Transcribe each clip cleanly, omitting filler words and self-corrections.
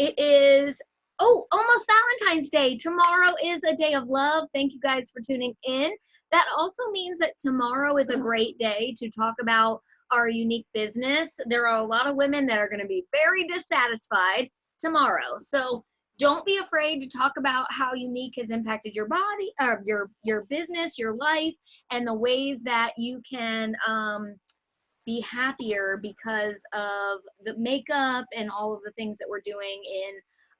It is, oh, almost Valentine's Day. Tomorrow is a day of love. Thank you guys for tuning in. That also means that tomorrow is a great day to talk about our unique business. There are a lot of women that are going to be very dissatisfied tomorrow. So don't be afraid to talk about how unique has impacted your body, your business, your life, and the ways that you can be happier because of the makeup and all of the things that we're doing in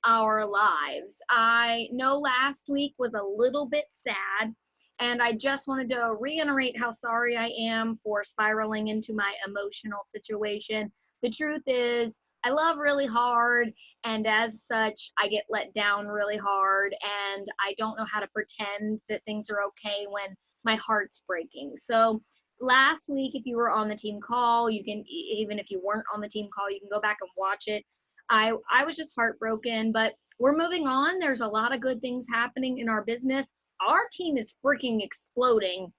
our lives. I know last week was a little bit sad, and I just wanted to reiterate how sorry I am for spiraling into my emotional situation. The truth is, I love really hard, and as such, I get let down really hard, and I don't know how to pretend that things are okay when my heart's breaking. So last week, if you were on the team call, you can, even if you weren't on the team call, you can go back and watch it. I was just heartbroken, but we're moving on. There's a lot of good things happening in our business. Our team is freaking exploding.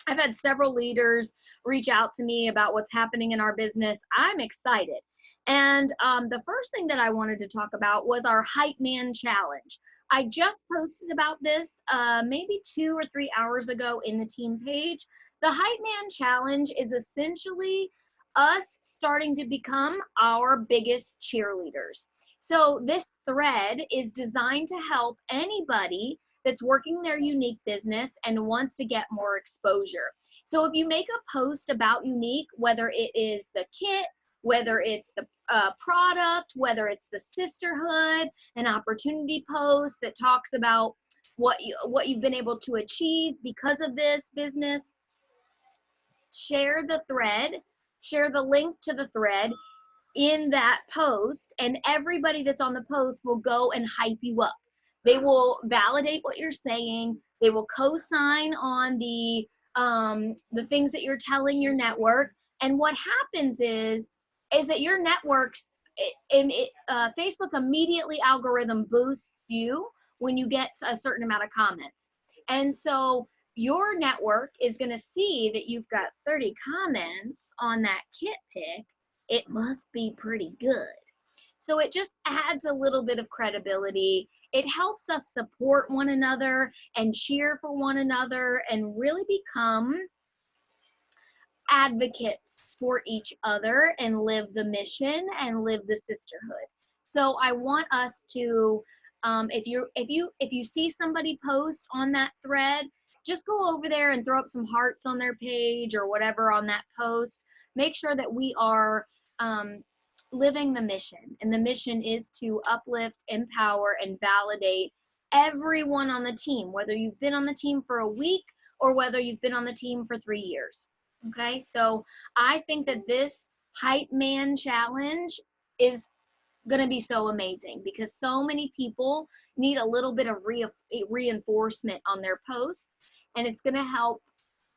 I've had several leaders reach out to me about what's happening in our business. I'm excited. And the first thing that I wanted to talk about was our Hype Man Challenge. I just posted about this maybe 2 or 3 hours ago in the team page. The Hype Man Challenge is essentially us starting to become our biggest cheerleaders. So this thread is designed to help anybody that's working their unique business and wants to get more exposure. So if you make a post about unique, whether it is the kit, whether it's the product, whether it's the sisterhood, an opportunity post that talks about what you've been able to achieve because of this business, share the thread, share the link to the thread in that post, and everybody that's on the post will go and hype you up. They will validate what you're saying. They will co-sign on the things that you're telling your network. And what happens is that your networks, Facebook immediately algorithm boosts you when you get a certain amount of comments. And so your network is going to see that you've got 30 comments on that kit pick. It must be pretty good. So it just adds a little bit of credibility. It helps us support one another and cheer for one another and really become advocates for each other and live the mission and live the sisterhood. So I want us to, if you see somebody post on that thread, just go over there and throw up some hearts on their page or whatever on that post. Make sure that we are living the mission, and the mission is to uplift, empower, and validate everyone on the team, whether you've been on the team for a week or whether you've been on the team for 3 years. Okay, so I think that this Hype Man Challenge is going to be so amazing because so many people need a little bit of reinforcement on their posts, and it's going to help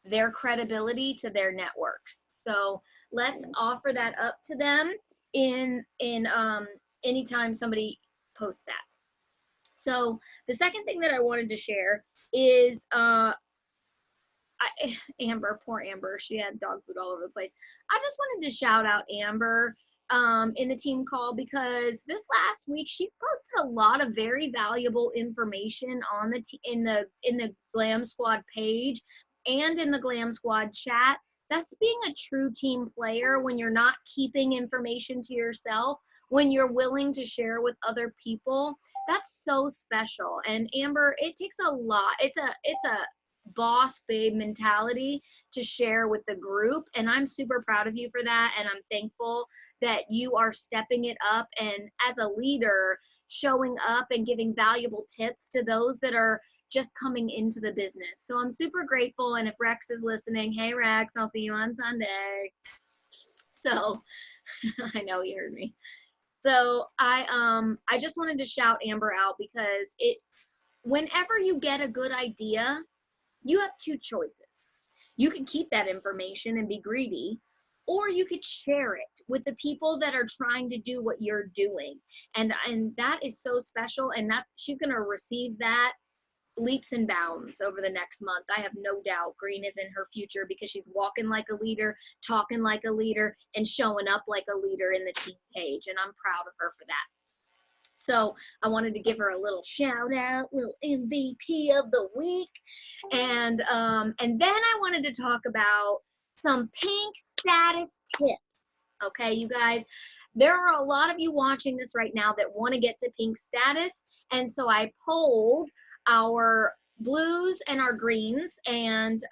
their credibility to their networks. So let's offer that up to them in anytime somebody posts that. So the second thing that I wanted to share is Amber, poor Amber, she had dog food all over the place. I just wanted to shout out Amber in the team call because this last week she posted a lot of very valuable information on in the Glam Squad page and in the Glam Squad chat. That's being a true team player when you're not keeping information to yourself, when you're willing to share with other people. That's so special. And Amber, it takes a lot. It's a boss babe mentality to share with the group, and I'm super proud of you for that, and I'm thankful that you are stepping it up and as a leader showing up and giving valuable tips to those that are just coming into the business. So I'm super grateful, and if Rex is listening, hey Rex, I'll see you on Sunday. So I know you heard me. So I just wanted to shout Amber out because whenever you get a good idea, you have two choices. You could keep that information and be greedy, or you could share it with the people that are trying to do what you're doing. And that is so special, and that she's going to receive that leaps and bounds over the next month. I have no doubt green is in her future because she's walking like a leader, talking like a leader, and showing up like a leader in the team page, and I'm proud of her for that. So I wanted to give her a little shout out, little MVP of the week. And then I wanted to talk about some pink status tips. Okay, you guys, there are a lot of you watching this right now that want to get to pink status. And so I polled our blues and our greens and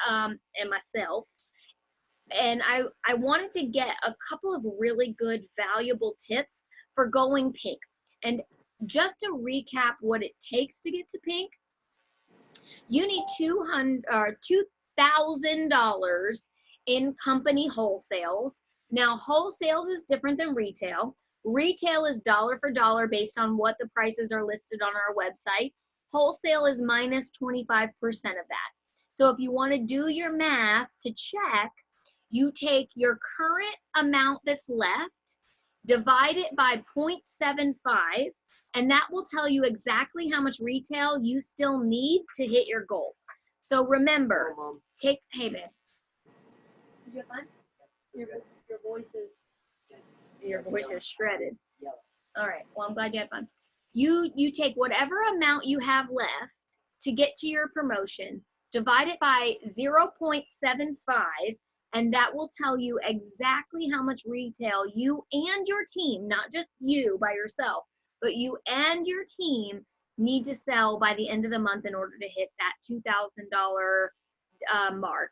myself. And I wanted to get a couple of really good, valuable tips for going pink. And just to recap what it takes to get to pink, you need $2,000 in company wholesales. Now, wholesales is different than retail. Retail is dollar for dollar based on what the prices are listed on our website. Wholesale is minus 25% of that. So if you want to do your math to check, you take your current amount that's left, divide it by 0.75, and that will tell you exactly how much retail you still need to hit your goal. So remember, hey babe, did you have fun? Your voice is shredded. All right, well, I'm glad you had fun. You take whatever amount you have left to get to your promotion, divide it by 0.75, and that will tell you exactly how much retail you and your team, not just you by yourself, but you and your team need to sell by the end of the month in order to hit that $2,000 mark.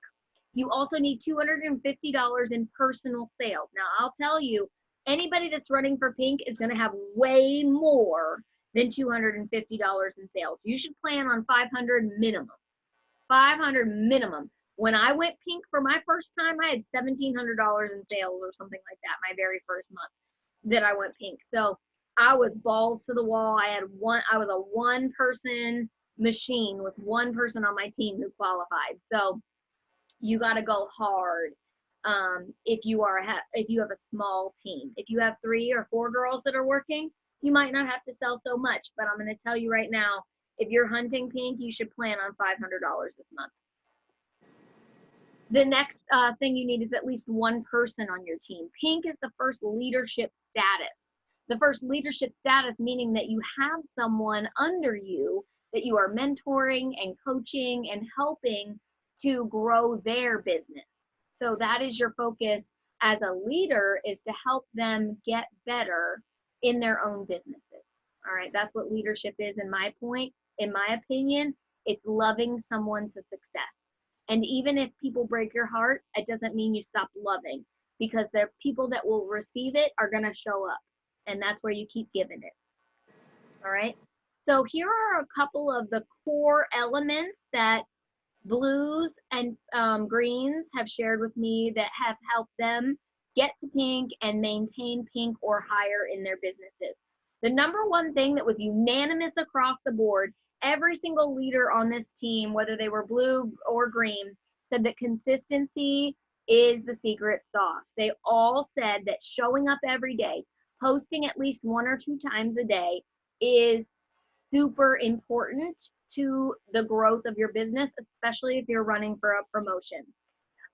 You also need $250 in personal sales. Now, I'll tell you, anybody that's running for pink is going to have way more than $250 in sales. You should plan on 500 minimum. 500 minimum. When I went pink for my first time, I had $1,700 in sales or something like that my very first month that I went pink. So I was balls to the wall. I was a one-person machine with one person on my team who qualified. So you got to go hard if you have a small team. If you have 3 or 4 girls that are working, you might not have to sell so much. But I'm going to tell you right now, if you're hunting pink, you should plan on $500 this month. The next thing you need is at least one person on your team. Pink is the first leadership status. The first leadership status meaning that you have someone under you that you are mentoring and coaching and helping to grow their business. So that is your focus as a leader, is to help them get better in their own businesses. All right, that's what leadership is in my opinion. It's loving someone to success. And even if people break your heart, it doesn't mean you stop loving, because the people that will receive it are going to show up. And that's where you keep giving it. All right. So here are a couple of the core elements that blues and greens have shared with me that have helped them get to pink and maintain pink or higher in their businesses. The number one thing that was unanimous across the board, every single leader on this team, whether they were blue or green, said that consistency is the secret sauce. They all said that showing up every day, posting at least 1 or 2 times a day is super important to the growth of your business, especially if you're running for a promotion.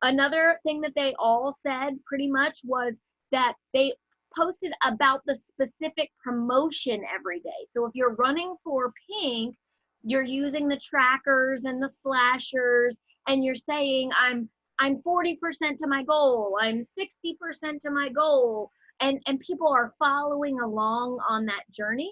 Another thing that they all said pretty much was that they posted about the specific promotion every day. So if you're running for pink, you're using the trackers and the slashers, and you're saying, I'm 40% to my goal, I'm 60% to my goal, and people are following along on that journey.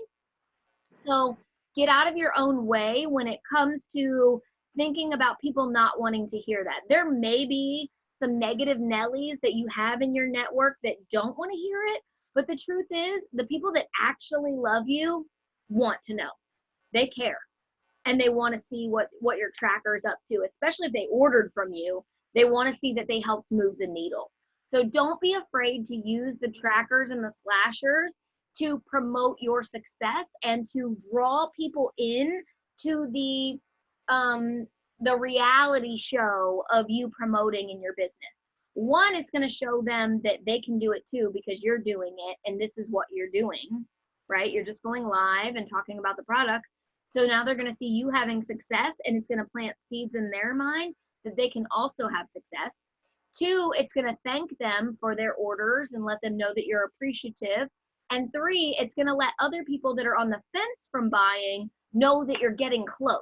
So get out of your own way when it comes to thinking about people not wanting to hear that. There may be some negative Nellies that you have in your network that don't want to hear it, but the truth is, the people that actually love you want to know. They care, and they want to see what your tracker is up to, especially if they ordered from you. They want to see that they helped move the needle. So don't be afraid to use the trackers and the slashers to promote your success and to draw people in to the reality show of you promoting in your business. One, it's going to show them that they can do it too, because you're doing it and this is what you're doing, right? You're just going live and talking about the products. So now they're going to see you having success, and it's going to plant seeds in their mind that they can also have success. 2, it's going to thank them for their orders and let them know that you're appreciative. And 3, it's going to let other people that are on the fence from buying know that you're getting close.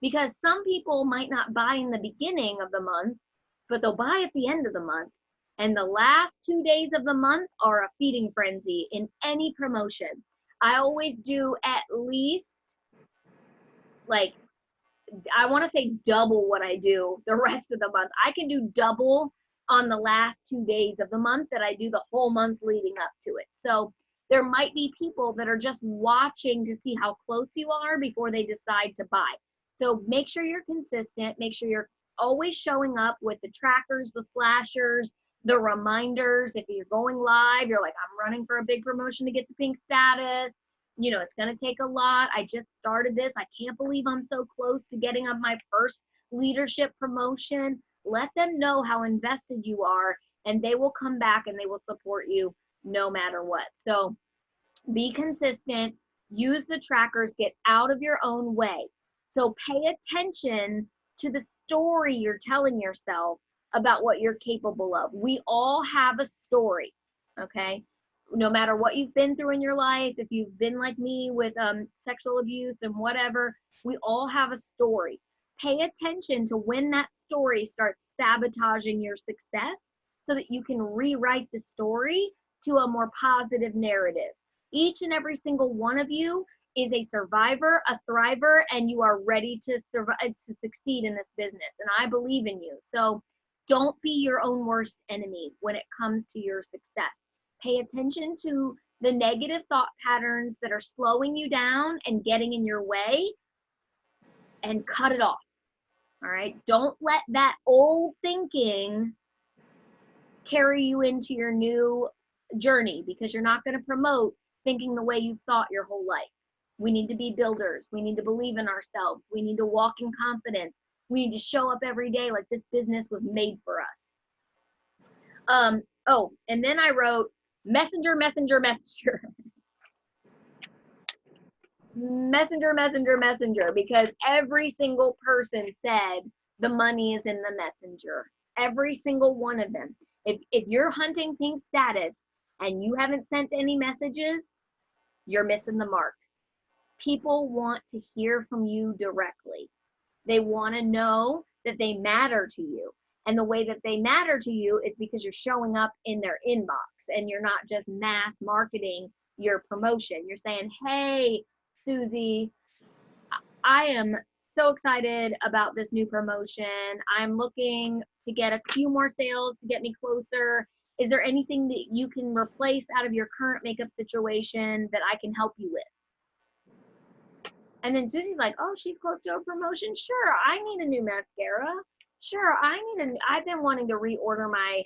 Because some people might not buy in the beginning of the month, but they'll buy at the end of the month. And the last 2 days of the month are a feeding frenzy in any promotion. I always do at least, like, I want to say double what I do the rest of the month. I can do double on the last 2 days of the month that I do the whole month leading up to it. So there might be people that are just watching to see how close you are before they decide to buy. So make sure you're consistent. Make sure you're always showing up with the trackers, the slashers, the reminders. If you're going live, you're like, I'm running for a big promotion to get the pink status. You know, it's going to take a lot. I just started this. I can't believe I'm so close to getting on my first leadership promotion. Let them know how invested you are, and they will come back and they will support you no matter what. So be consistent, use the trackers, get out of your own way. So pay attention to the story you're telling yourself about what you're capable of. We all have a story, okay? No matter what you've been through in your life, if you've been like me with sexual abuse and whatever, we all have a story. Pay attention to when that story starts sabotaging your success so that you can rewrite the story to a more positive narrative. Each and every single one of you is a survivor, a thriver, and you are ready to survive, to succeed in this business. And I believe in you. So don't be your own worst enemy when it comes to your success. Pay attention to the negative thought patterns that are slowing you down and getting in your way, and cut it off. All right. Don't let that old thinking carry you into your new journey, because you're not going to promote thinking the way you've thought your whole life. We need to be builders. We need to believe in ourselves. We need to walk in confidence. We need to show up every day like this business was made for us. Oh, and then I wrote messenger, messenger, messenger. Messenger, messenger, messenger, because every single person said the money is in the messenger. Every single one of them. If you're hunting pink status and you haven't sent any messages, you're missing the mark. People want to hear from you directly. They want to know that they matter to you. And the way that they matter to you is because you're showing up in their inbox and you're not just mass marketing your promotion. You're saying, hey, Susie, I am so excited about this new promotion. I'm looking to get a few more sales to get me closer. Is there anything that you can replace out of your current makeup situation that I can help you with? And then Susie's like, oh, she's close to a promotion. Sure, I need a new mascara. Sure, I've been wanting to reorder my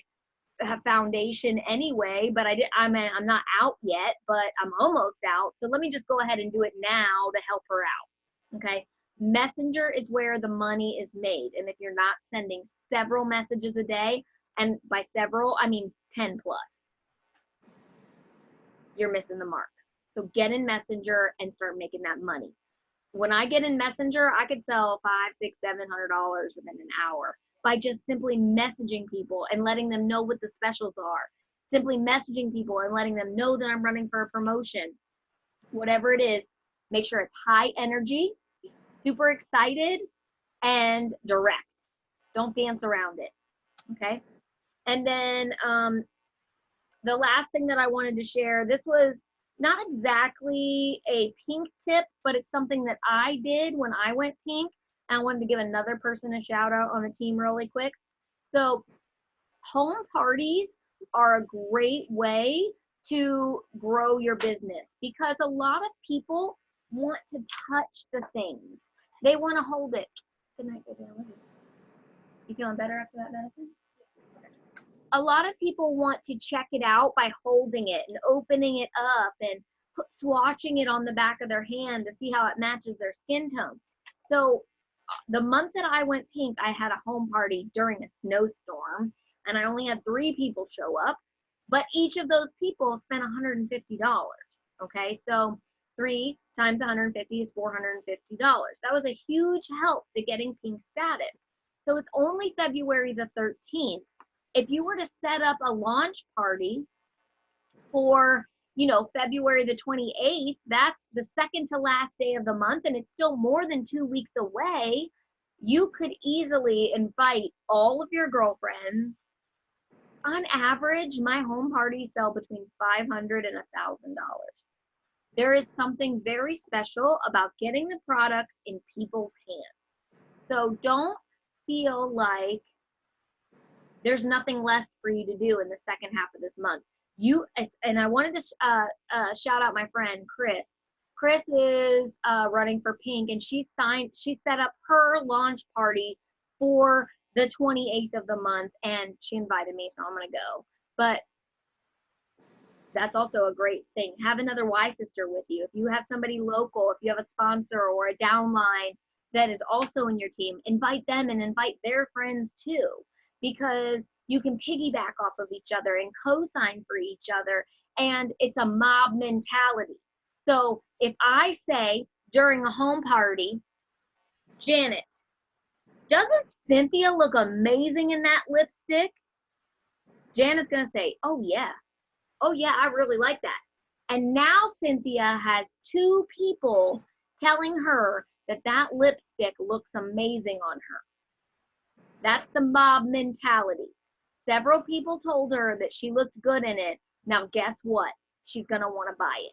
foundation anyway, but I'm not out yet, but I'm almost out. So let me just go ahead and do it now to help her out. Okay. Messenger is where the money is made. And if you're not sending several messages a day, and by several, I mean 10 plus, you're missing the mark. So get in Messenger and start making that money. When I get in Messenger, I could sell $500, $600, $700 within an hour by just simply messaging people and letting them know what the specials are. Simply messaging people and letting them know that I'm running for a promotion. Whatever it is, make sure it's high energy, super excited, and direct. Don't dance around it. Okay. And then the last thing that I wanted to share, this was not exactly a pink tip, but it's something that I did when I went pink. And I wanted to give another person a shout out on the team really quick. So home parties are a great way to grow your business, because a lot of people want to touch the things. They want to hold it. Good night, baby. I love you. You feeling better after that medicine? A lot of people want to check it out by holding it and opening it up and swatching it on the back of their hand to see how it matches their skin tone. So the month that I went pink, I had a home party during a snowstorm, and I only had 3 people show up, but each of those people spent $150. Okay, so 3 times 150 is $450. That was a huge help to getting pink status. So it's only February the 13th. If you were to set up a launch party for February the 28th, that's the second to last day of the month, and it's still more than 2 weeks away. You could easily invite all of your girlfriends. On average, my home parties sell between $500 and $1,000. There is something very special about getting the products in people's hands. So don't feel like there's nothing left for you to do in the second half of this month. And I wanted to shout out my friend Chris. Chris is running for Pink, and she set up her launch party for the 28th of the month, and she invited me, so I'm gonna go. But that's also a great thing. Have another Y sister with you. If you have somebody local, if you have a sponsor or a downline that is also in your team, invite them and invite their friends too, because you can piggyback off of each other and co-sign for each other, and it's a mob mentality. So if I say during a home party, Janet, doesn't Cynthia look amazing in that lipstick? Janet's gonna say, oh yeah, I really like that. And now Cynthia has 2 people telling her that that lipstick looks amazing on her. That's the mob mentality. Several people told her that she looked good in it. Now, guess what? She's going to want to buy it.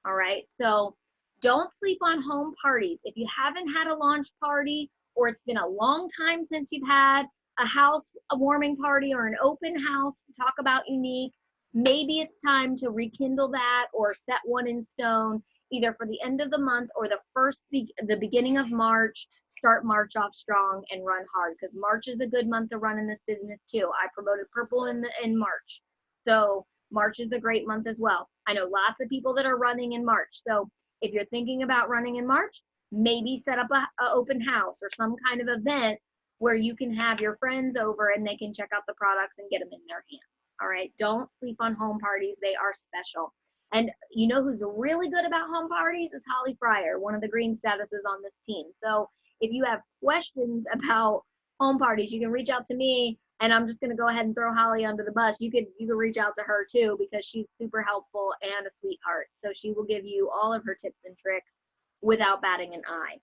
All right. So don't sleep on home parties. If you haven't had a launch party, or it's been a long time since you've had a warming party or an open house to talk about Younique, maybe it's time to rekindle that or set one in stone, either for the end of the month or the beginning of March. Start March off strong and run hard, because March is a good month to run in this business too. I promoted purple in March, so March is a great month as well. I know lots of people that are running in March, so if you're thinking about running in March, maybe set up a open house or some kind of event where you can have your friends over and they can check out the products and get them in their hands. All right, don't sleep on home parties. They are special. And you know who's really good about home parties is Holly Fryer, one of the green statuses on this team. So if you have questions about home parties, you can reach out to me, and I'm just going to go ahead and throw Holly under the bus. You can reach out to her too, because she's super helpful and a sweetheart. So she will give you all of her tips and tricks without batting an eye.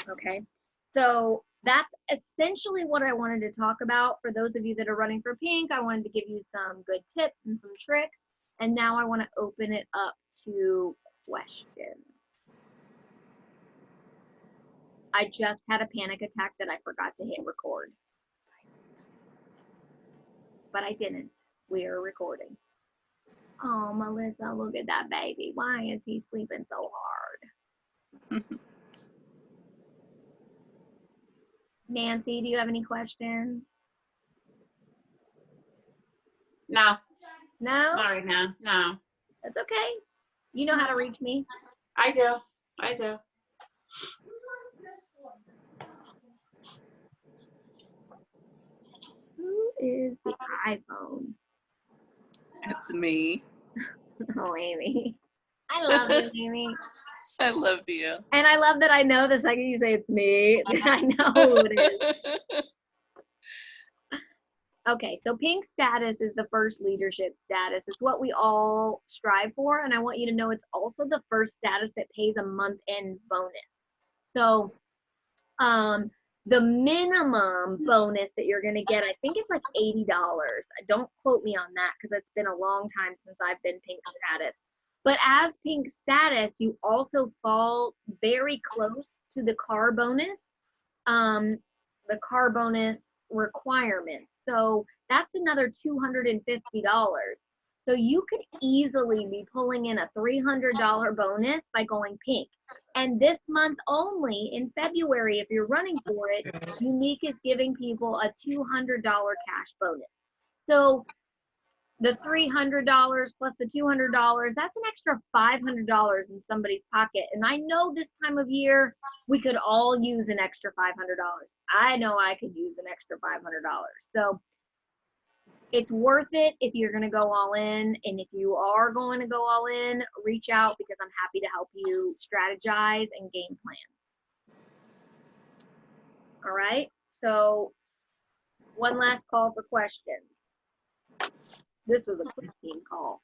Okay, so that's essentially what I wanted to talk about. For those of you that are running for Pink, I wanted to give you some good tips and some tricks. And now I want to open it up to questions. I just had a panic attack that I forgot to hit record. But I didn't. We are recording. Oh, Melissa, look at that baby. Why is he sleeping so hard? Nancy, do you have any questions? No. No? Not right now. No. That's okay. You know how to reach me. I do. I do. Who is the iPhone? It's me. Oh, Amy. I love you, Amy. I love you. And I love that I know the second you say it's me, I know who it is. Okay, so Pink status is the first leadership status. It's what we all strive for, and I want you to know it's also the first status that pays a month-end bonus. So the minimum bonus that you're going to get, I think it's like $80. Don't quote me on that, because it's been a long time since I've been Pink status. But as Pink status, you also fall very close to the car bonus requirements. So that's another $250. So you could easily be pulling in a $300 bonus by going Pink. And this month only, in February, if you're running for it, Younique is giving people a $200 cash bonus. So the $300 plus the $200, that's an extra $500 in somebody's pocket. And I know this time of year, we could all use an extra $500. I know I could use an extra $500. So it's worth it if you're going to go all in. And if you are going to go all in, reach out, because I'm happy to help you strategize and game plan. All right. So one last call for questions. This was a quick team call.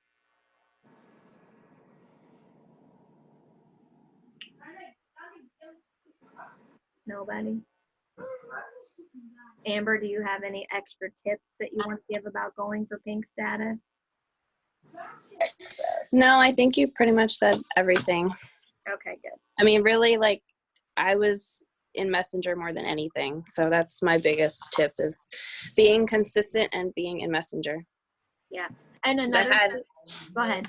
Nobody? Amber, do you have any extra tips that you want to give about going for pink status? No, I think you pretty much said everything. Okay, good. I mean, really, like, I was in Messenger more than anything. So that's my biggest tip is being consistent and being in Messenger. Yeah. And another go ahead.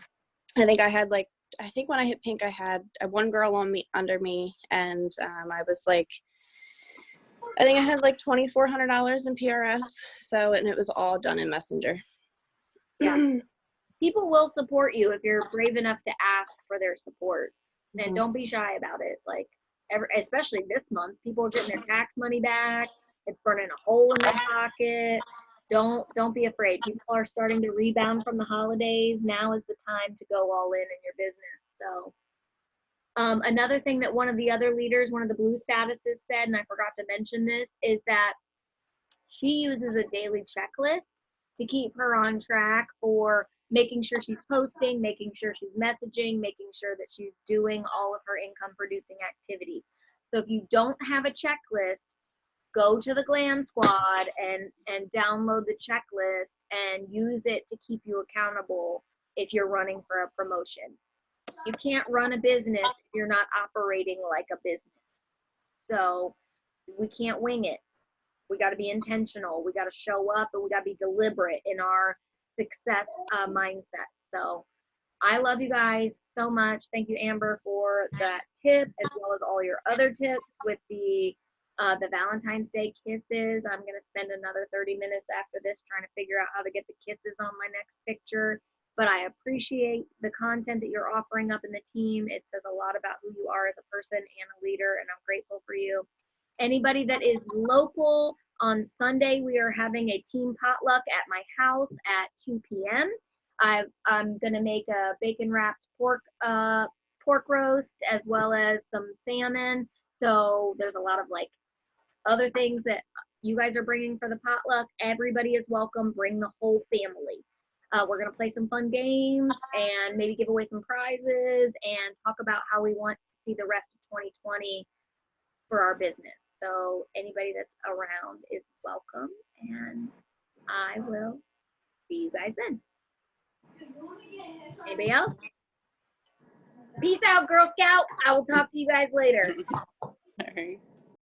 I think when I hit pink, I had one girl under me, and I was like, I think I had like $2,400 in PRS. So, and it was all done in Messenger. Yeah. People will support you if you're brave enough to ask for their support, and don't be shy about it. Like, especially this month, people are getting their tax money back. It's burning a hole in their pocket. Don't be afraid. People are starting to rebound from the holidays. Now is the time to go all in your business. So another thing that one of the other leaders, one of the blue statuses said, and I forgot to mention this, is that she uses a daily checklist to keep her on track for making sure she's posting, making sure she's messaging, making sure that she's doing all of her income producing activities. So if you don't have a checklist, go to the Glam Squad and download the checklist and use it to keep you accountable if you're running for a promotion. You can't run a business if you're not operating like a business. So we can't wing it. We got to be intentional. We got to show up, and we got to be deliberate in our success mindset. So I love you guys so much. Thank you, Amber, for that tip, as well as all your other tips with the Valentine's Day kisses. I'm going to spend another 30 minutes after this trying to figure out how to get the kisses on my next picture. But I appreciate the content that you're offering up in the team. It says a lot about who you are as a person and a leader, and I'm grateful for you. Anybody that is local, on Sunday, we are having a team potluck at my house at 2 p.m. I'm going to make a bacon wrapped pork roast as well as some salmon. So there's a lot of like other things that you guys are bringing for the potluck. Everybody is welcome. Bring the whole family. We're going to play some fun games and maybe give away some prizes and talk about how we want to see the rest of 2020 for our business. So anybody that's around is welcome, and I will see you guys then. Anybody else? Peace out, Girl Scout. I will talk to you guys later. All right.